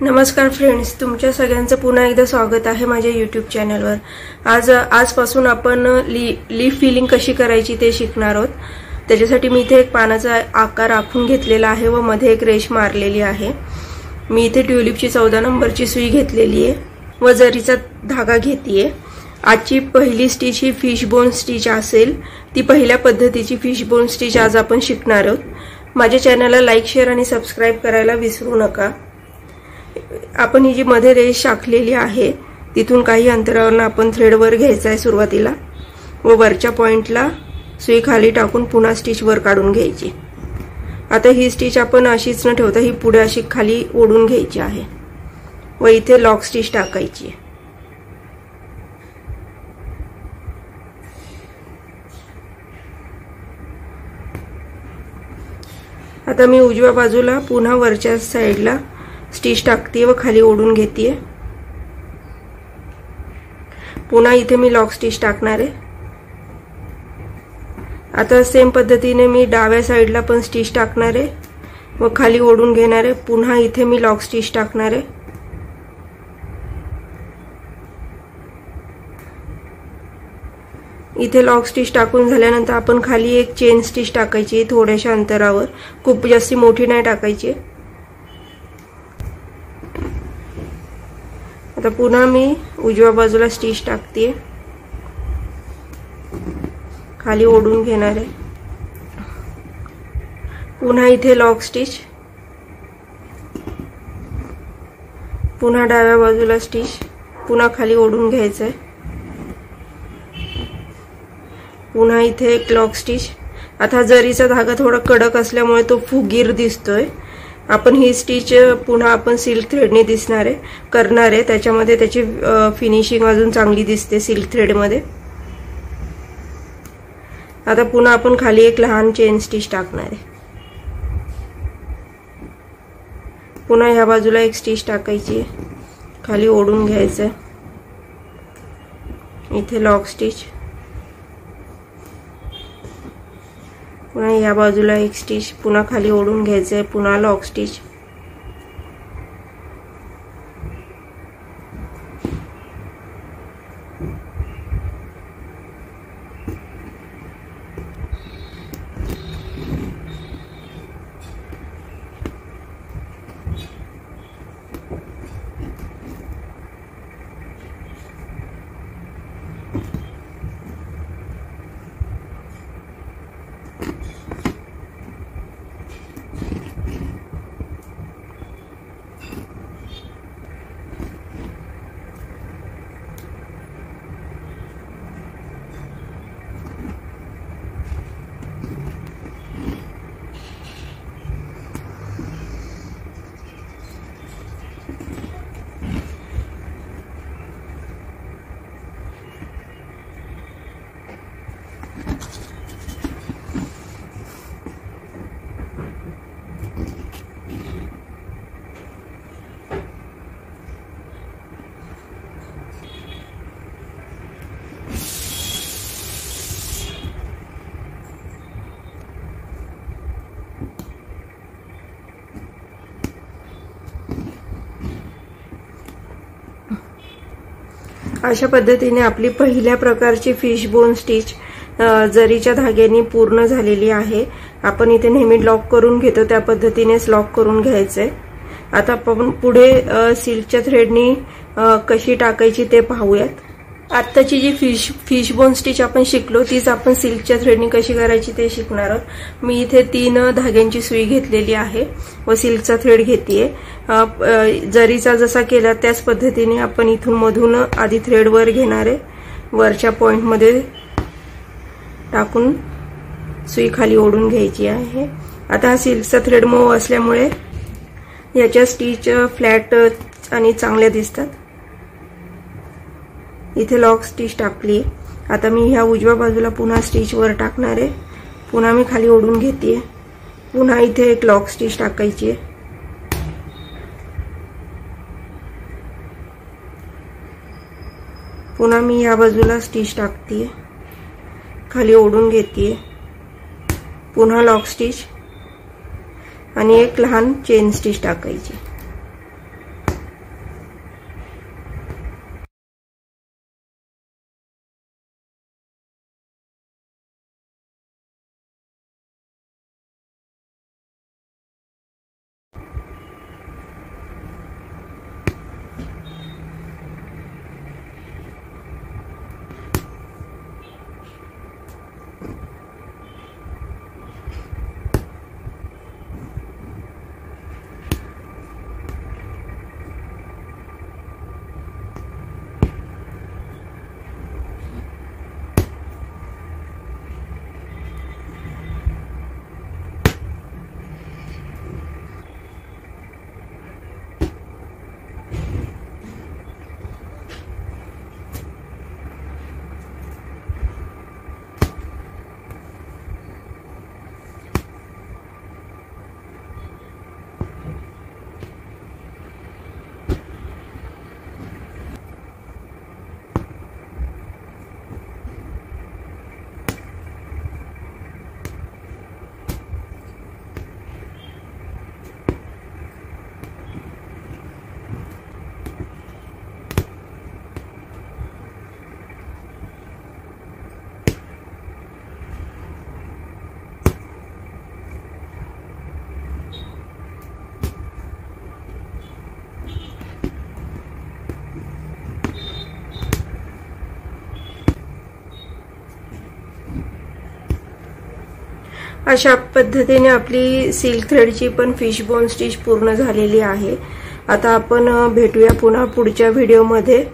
नमस्कार फ्रेंड्स, तुमच्या सगळ्यांचं पुन्हा एकदा स्वागत आहे माझ्या YouTube चॅनलवर। आजपासून आपण लीफ फिलिंग कशी करायची ते शिकणार आहोत। त्याच्यासाठी मी इथे एक पानाचा आकार आखून घेतलेला आहे व मध्ये एक रेष मारलेली आहे। मी इथे ट्यूलिपची 14 नंबरची सुई घेतलेली आहे व जरीचा धागा घेतीये। आजची पहिली स्टिच ही फिश बोन स्टिच असेल। ती पहिल्या पद्धतीची फिश बोन स्टिच आज आपण शिकणार आहोत। माझ्या चॅनलला लाईक, शेअर आणि सबस्क्राइब करायला विसरू नका। आपण ही जी मध्ये रेष आखलेली आहे तिथून काही अंतरावर आपण थ्रेड वर घ्यायचा आहे सुरुवातीला व वरच्या पॉइंटला सुई खाली टाकून पुन्हा स्टिच वर काढून घ्यायची। आता ही स्टिच आपण अशीच न ठेवता ही पुढे अशी खाली ओढून घ्यायची आहे व इथे लॉक स्टिच टाकायची। आता मी उजव्या बाजूला पुन्हा वरच्या साइडला स्टिच टाकते व खाली ओढून घेते। पुन्हा इथे मी लॉक स्टिच टाकणार आहे। आता सेम पद्धतीने मी डाव्या साइडला पण स्टिच टाकणार आहे व खाली ओढून घेणार आहे। पुन्हा इथे मी लॉक स्टिच टाकणार आहे। इथे लॉक स्टिच टाकून झाल्यानंतर आपण खाली एक चेन स्टिच टाकायची थोड्याशा अंतरावर, खूप जास्त मोठी नाही टाकायची। आता पुन्हा मी उजव्या बाजूला स्टिच टाकते, खाली ओढून घेणार आहे। पुन्हा इथे लॉक स्टिच, पुन्हा डाव्या बाजूला स्टिच, पुन्हा खाली ओढून घ्यायचं आहे। पुन्हा इथे एक लॉक स्टिच। आता जरीचा धागा थोडा कडक असल्यामुळे तो फुगीर दिसतोय। आपण ही स्टिच पुन्हा आपण सिल्क थ्रेडने करणार आहे। त्याच्यामध्ये त्याची फिनिशिंग अजून चांगली दिसते सिल्क थ्रेड मध्ये। आता पुन्हा आपण खाली एक लहान चेन स्टिच टाकणार आहे। पुन्हा ह्या बाजूला एक स्टिच टाकायची, खाली ओढून घ्यायचं, इथे लॉक स्टिच, पुन्हा या बाजूला एक स्टिच, पुन्हा खाली ओढून घ्यायचं, पुन्हा लॉक स्टिच। अशा पद्धतीने आपली पहिल्या प्रकारची फिश बोन स्टिच जरीच्या धाग्याने पूर्ण झालेली आहे। आपण इथे नेहमी लॉक करून घेतो त्या पद्धतीनेच लॉक करून घ्यायचंय। आता आपण पुढे सिल्कच्या थ्रेडनी कशी टाकायची ते पाहूयात। आत्ताची जी फिश बोन स्टिच आपण शिकलो तीच आपण सिल्कच्या थ्रेडनी कशी करायची ते शिकणार आहोत। मी इथे 3 धाग्यांची सुई घेतलेली आहे व सिल्कचा थ्रेड घेतेय। जरीचा जसा केला त्याच पद्धतीने आपण इथून मधून आधी थ्रेड वर घेणार आहे, वरच्या पॉइंट मध्ये टाकून सुई खाली ओढून घ्यायची आहे। आता हा सिल्कचा थ्रेड मऊ असल्यामुळे याच्या स्टिच फ्लॅट आणि चांगल्या दिसतात। इथे लॉक स्टिच टाकली। आता मी ह्या उजव्या बाजूला पुन्हा स्टिच वर टाकणार आहे, पुन्हा मी खाली ओढून घेते, पुन्हा इथे एक लॉक स्टिच टाकायची, पुन्हा मी या बाजूला स्टिच टाकते, खाली ओढून घेते, पुन्हा लॉक स्टिच आणि एक लहान चेन स्टिच टाकायची। अशा पद्धतीने आपली सिल्क थ्रेडची पण फिश बोन स्टिच पूर्ण झालेली आहे। आता आपण भेटूया पुन्हा पुढच्या व्हिडिओमध्ये।